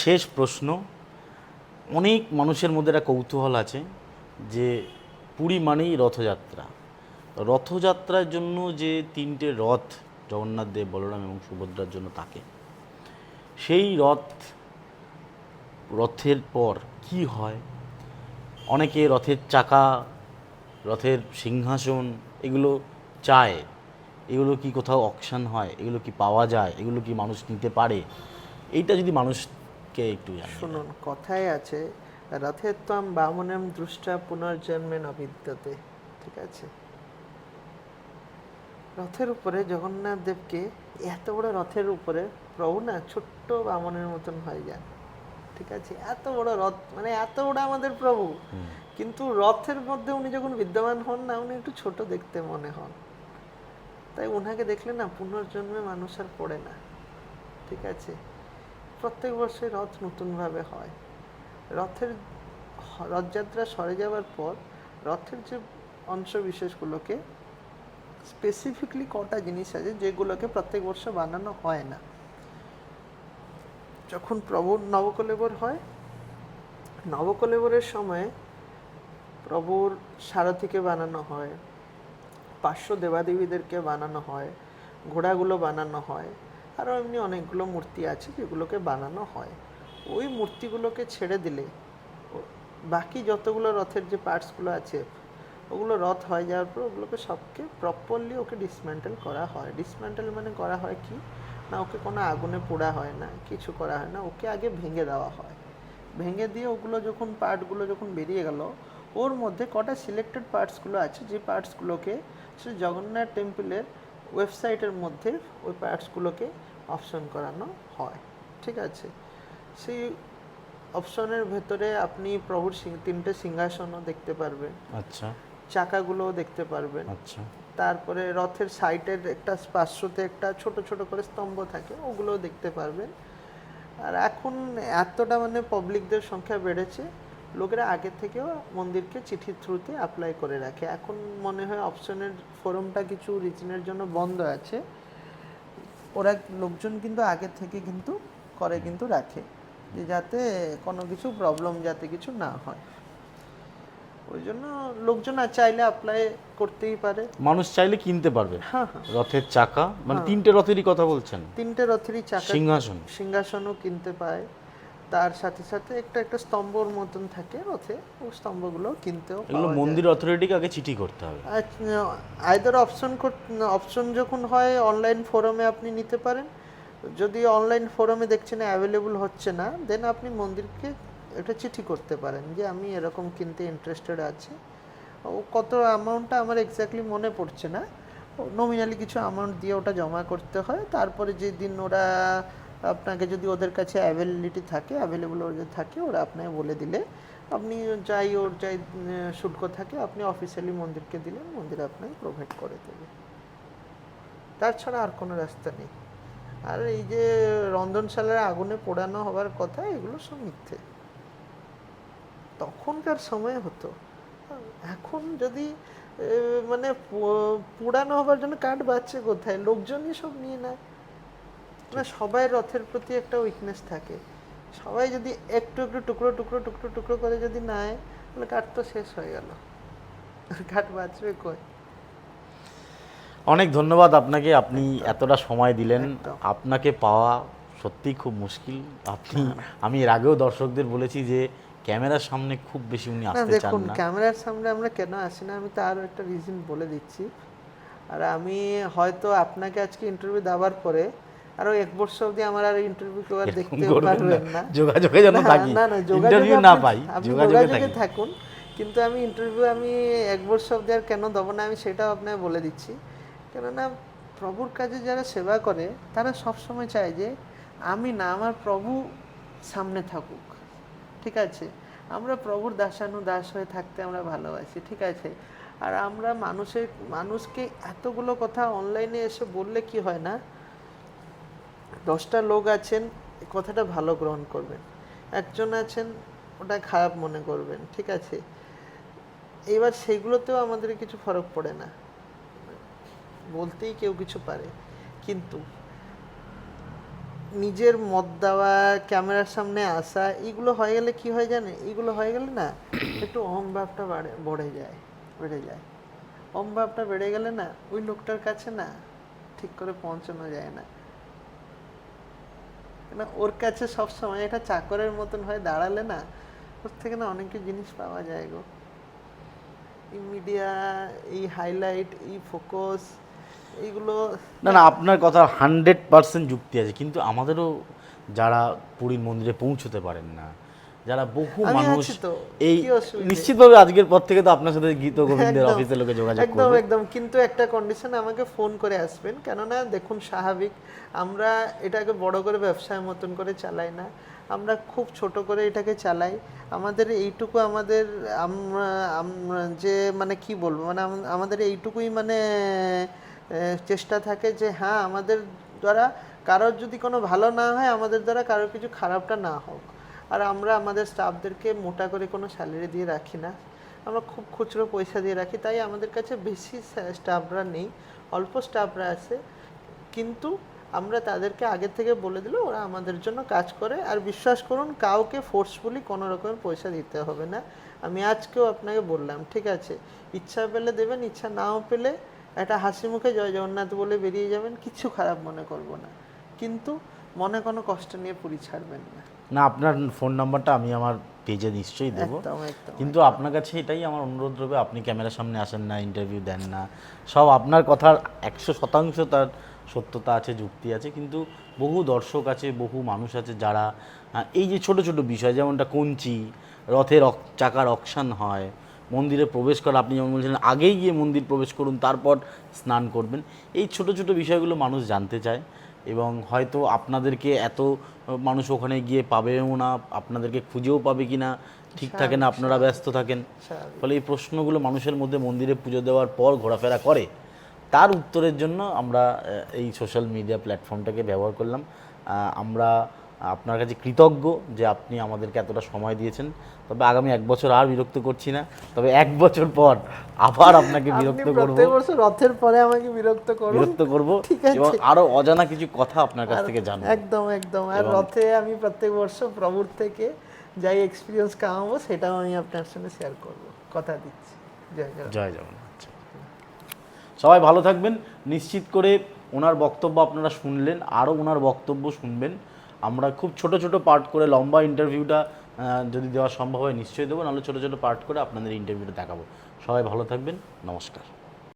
শেষ প্রশ্ন। অনেক মানুষের মধ্যে একটা কৌতূহল আছে যে পুরী মানেই রথযাত্রা। রথযাত্রার জন্য যে তিনটে রথ জগন্নাথ দেব, বলরাম এবং সুভদ্রার জন্য থাকে, সেই রথের পর কি হয়? অনেকে রথের চাকা, রথের সিংহাসন এগুলো চায়। এগুলো কি কোথাও অকশন হয়? এগুলো কি পাওয়া যায়? এগুলো কি মানুষ নিতে পারে? এইটা যদি মানুষকে একটু জানিয়ে দেন। শুনুন, কথায় আছে রথের ত্বম বামনেম দৃষ্টা পুনর্জন্মে ন বিদ্যতে। ঠিক আছে, রথের উপরে জগন্নাথ দেবকে, এত বড় রথের উপরে প্রভু না ছোট্ট বামনের মতন হয়ে যান। ঠিক আছে, এত বড় রথ, মানে এত বড় আমাদের প্রভু, কিন্তু রথের মধ্যে উনি যখন বিদ্যমান হন না, উনি একটু ছোট দেখতে মনে হন। তাই ওনাকে দেখলে না পুনর্জন্মে মানুষ আর পড়ে না। ঠিক আছে, প্রত্যেক বর্ষে রথ নতুনভাবে হয়। রথের রথযাত্রা সরে যাওয়ার পর রথের যে অংশ বিশেষগুলোকে স্পেসিফিকলি কটা জিনিস আছে যেগুলোকে প্রত্যেক বর্ষ বানানো হয় না। যখন প্রভুর নবকলেবর হয়, নবকলেবরের সময় প্রভুর সারথীকে বানানো হয়, 500 দেবাদেবীদেরকে বানানো হয়, ঘোড়াগুলো বানানো হয়, আরও এমনি অনেকগুলো মূর্তি আছে যেগুলোকে বানানো হয়। ওই মূর্তিগুলোকে ছেড়ে দিলে বাকি যতগুলো রথের যে পার্টসগুলো আছে, ওগুলো রথ হয়ে যাওয়ার পর ওগুলোকে সবকে প্রপারলি ওকে ডিসম্যান্টেল করা হয়। ডিসম্যান্টেল মানে করা হয় কি না, ওকে কোনো আগুনে পোড়া হয় না, কিছু করা হয় না, ওকে আগে ভেঙে দেওয়া হয়। ভেঙে দিয়ে ওগুলো যখন পার্টগুলো যখন বেরিয়ে গেল, ওর মধ্যে কটা সিলেক্টেড পার্টসগুলো আছে, যে পার্টসগুলোকে সে জগন্নাথ টেম্পলের ওয়েবসাইটের মধ্যে ওই পার্টসগুলোকে অপশন করানো হয়। ঠিক আছে, সেই অপশনের ভেতরে আপনি প্রভুর তিনটে সিংহাসনও দেখতে পারবেন, আচ্ছা চাকাগুলোও দেখতে পারবেন। আচ্ছা। তারপরে রথের সাইডের একটা পার্শ্বতে একটা ছোট ছোট করে স্তম্ভ থাকে, ওগুলোও দেখতে পারবেন। আর এখন এতটা মানে পাবলিকদের সংখ্যা বেড়েছে, লোকেরা আগে থেকেও মন্দিরকে চিঠির থ্রুতে অ্যাপ্লাই করে রাখে। এখন মনে হয় অপশনের ফোরামটা কিছু রিজনের জন্য বন্ধ আছে, ওরা লোকজন কিন্তু আগে থেকে কিন্তু করে কিন্তু রাখে, যে যাতে কোনো কিছু প্রবলেম যাতে কিছু না হয়। ওই জন্য লোকজন আর চাইলে অ্যাপ্লাই করতেই পারে। মানুষ চাইলে কিনতে পারবে হ্যাঁ হ্যাঁ রথের চাকা, মানে হ্যাঁ, তিনটে রথেরই কথা বলছেন? তিনটে রথেরই চাকা, সিংহাসন? সিংহাসনও কিনতে পায়। তার সাথে সাথে একটা একটা স্তম্ভর মতন থাকে রথে, ওই স্তম্ভগুলো কিনতেও এগুলো পাওয়া যায়। মন্দির অথরিটিকে আগে চিঠি করতে হবে? আইদার অপশন যখন হয় অনলাইন ফোরামে আপনি নিতে পারেন। যদি অনলাইন ফোরামে দেখছেন অ্যাভেলেবল হচ্ছে না, দেন আপনি মন্দিরকে একটা চিঠি করতে পারেন যে আমি এরকম কিনতে ইন্টারেস্টেড আছি। ও কত অ্যামাউন্টটা আমার এক্স্যাক্টলি মনে পড়ছে না, নমিনালি কিছু অ্যামাউন্ট দিয়ে ওটা জমা করতে হয়। তারপরে যেদিন ওরা আপনাকে, যদি ওদের কাছে অ্যাভেলেবিলিটি থাকে, অ্যাভেলেবল ওদের থাকে, ওরা আপনাকে বলে দিলে আপনি যাই শুল্ক থাকে আপনি অফিসিয়ালি মন্দিরকে দিলেন, মন্দির আপনাকে প্রোভাইড করে দেবে। তাছাড়া আর কোনো রাস্তা নেই। আর এই যে রন্ধনশালার আগুনে পোড়ানো হওয়ার কথা, এগুলো সব মিথ্যে। তখনকার সময় হতো। এখন যদি মানে পোড়ানো হবার জন্য কাঠ বাঁচছে কোথায়, লোকজনই সব নিয়ে নেয় না। সবাই রথের প্রতি একটা উইকনেস থাকে, সবাই যদি একটু একটু টুকরো টুকরো টুকরো টুকরো করে যদি নেয়, তাহলে কাঠ তো শেষ হয়ে গেল, কাঠ বাঁচবে কই। অনেক ধন্যবাদ আপনাকে, আপনি এতটা সময় দিলেন। একদম। আপনাকে পাওয়া সত্যিই খুব মুশকিল। আপনি, আমি এর আগেও দর্শকদের বলেছি যে ক্যামেরার সামনে খুব বেশি উনি না আসতে চান দেখুন, না। ক্যামেরার সামনে আমরা কেন আসি না, আমি তো আরও একটা রিজন বলে দিচ্ছি। আর আমি হয়তো আপনাকে আজকে ইন্টারভিউ দেওয়ার পরে আরও 1 বছর অবধি আমার আর ইন্টারভিউ কেউ আর এরকম দেখতেও করবেন না, পারবেন না। যোগাযোগে যেন না থাকি, না না, যোগাযোগে ইন্টারভিউ না আপনি পাই, আপনি যোগাযোগে যোগাযোগে থাকি। থাকুন, কিন্তু আমি ইন্টারভিউ আমি 1 বছর অবধি আর কেন দেবো না, আমি সেটাও আপনাকে বলে দিচ্ছি। কেননা প্রভুর কাজে যারা সেবা করে তারা সবসময় চায় যে আমি না, আমার প্রভু সামনে থাকুক। ঠিক আছে, আমরা প্রভুর দাসানুদাস হয়ে থাকতে আমরা ভালোবাসি। ঠিক আছে, আর আমরা মানুষকে এতগুলো কথা অনলাইনে এসে বললে কি হয় না, 10টা লোক আছেন কথাটা ভালো গ্রহণ করবেন, একজন আছেন ওটা খারাপ মনে করবেন। ঠিক আছে, এবার সেগুলোতেও আমাদের কিছু ফরক পড়ে না, বলতেই কেউ কিছু পারে, কিন্তু নিজের মত দেওয়া, ক্যামেরার সামনে আসা, এগুলো হয়ে গেলে কি হয় জানে, এগুলো হয়ে গেলে না একটু অহংভাবটা বেড়ে যায়। অহংভাবটা বেড়ে গেলে না ওই লোকটার কাছে না ঠিক করে পৌঁছানো যায় না, কেন ওর কাছে সবসময় একটা চাকরের মতন হয়ে দাঁড়ালে না ওর থেকে না অনেক জিনিস পাওয়া যায় গো। এই মিডিয়া, এই হাইলাইট, এই ফোকাস, এইগুলো না না, আপনার কথা 100% যুক্তি আছে, কিন্তু আমাদেরও যারা পুরীর মন্দিরে পৌঁছতে পারেন না, যারা বহু আমি মানুষ, আছি তো, এই কি অসুবিধে? নিশ্চিতভাবে আজকের পর থেকে তো আপনার সাথে গীত গোবিন্দের একদম, অফিসের লোকে যোগাযোগ একদম করবে। একদম, কিন্তু একটা কন্ডিশন, আমাকে ফোন করে আসবেন, কেননা দেখুন স্বাভাবিক, আমরা এটাকে বড় করে ব্যবসার মতন করে চালাই না, আমরা খুব ছোট করে এটাকে চালাই। আমাদের এইটুকু, আমাদের আমরা আমরা যে মানে কি বলবো, মানে আমাদের এইটুকুই মানে চেষ্টা থাকে যে হ্যাঁ আমাদের দ্বারা কারোর যদি কোনো ভালো না হয়, আমাদের দ্বারা কারোর কিছু খারাপটা না হোক। আর আমরা আমাদের স্টাফদেরকে মোটা করে কোনো স্যালারি দিয়ে রাখি না, আমরা খুব খুচরো পয়সা দিয়ে রাখি, তাই আমাদের কাছে বেশি স্টাফরা নেই, অল্প স্টাফরা আছে, কিন্তু আমরা তাদেরকে আগে থেকে বলে দিলে ওরা আমাদের জন্য কাজ করে। আর বিশ্বাস করুন, কাউকে ফোর্সফুলি কোনো রকমের পয়সা দিতে হবে না। আমি আজকেও আপনাকে বললাম, ঠিক আছে, ইচ্ছা পেলে দেবেন, ইচ্ছা নাও পেলে একটা হাসি মুখে জয় জগন্নাথ বলে বেরিয়ে যাবেন, কিছু খারাপ মনে করব না, কিন্তু মনে কোনো কষ্ট নিয়ে পুরী ছাড়বেন না। না, আপনার ফোন নাম্বারটা আমি আমার পেজে নিশ্চয়ই দেবো, একদম একদম। কিন্তু আপনার কাছে এটাই আমার অনুরোধ রবে, আপনি ক্যামেরার সামনে আসেন না, ইন্টারভিউ দেন না, সব আপনার কথার 100% তার সত্যতা আছে, যুক্তি আছে, কিন্তু বহু দর্শক আছে, বহু মানুষ আছে যারা এই যে ছোট ছোট বিষয়, যেমনটা কঞ্চি, রথের চাকার অকশান হয়, মন্দিরে প্রবেশ করা, আপনি যেমন বলছিলেন আগেই গিয়ে মন্দির প্রবেশ করুন তারপর স্নান করবেন, এই ছোট ছোট বিষয়গুলো মানুষ জানতে চায়, এবং হয়তো আপনাদেরকে এত মানুষ ওখানে গিয়ে পাবেও না, আপনাদেরকে খুঁজেও পাবে কি না ঠিক থাকে না, আপনারা ব্যস্ত থাকেন, ফলে এই প্রশ্নগুলো মানুষের মধ্যে মন্দিরে পুজো দেওয়ার পর ঘোরাফেরা করে, তার উত্তরের জন্য আমরা এই সোশ্যাল মিডিয়া প্ল্যাটফর্মটাকে ব্যবহার করলাম। আমরা আপনার কাছে কৃতজ্ঞ যে আপনি আমাদেরকে এতটা সময় দিয়েছেন, তবে আগামী 1 বছর আর বিরক্ত করছি না, তবে 1 বছর পর আবার আপনাকে বিরক্ত করব, প্রত্যেক বছর রথের পরে আমাকে বিরক্ত করব, ঠিক আছে, এবং আরো অজানা কিছু কথা আপনার কাছ থেকে জানবো। একদম একদম। আর রথে আমি প্রত্যেক বছর প্রভুর থেকে যাই এক্সপিরিয়েন্স কামাবো সেটাও আমি আপনার সঙ্গে শেয়ার করব, কথা দিচ্ছি। জয় জগন্নাথ। জয় জগন্নাথ। সবাই ভালো থাকবেন। নিশ্চিত করে ওনার বক্তব্য আপনারা শুনলেন, আরও ওনার বক্তব্য শুনবেন। আমরা খুব ছোট ছোট পার্ট করে, লম্বা ইন্টারভিউটা যদি দেওয়া সম্ভব হয় নিশ্চয়ই দেবো, নাহলে ছোট ছোট পার্ট করে আপনাদের ইন্টারভিউটা দেখাবো। সবাই ভালো থাকবেন, নমস্কার।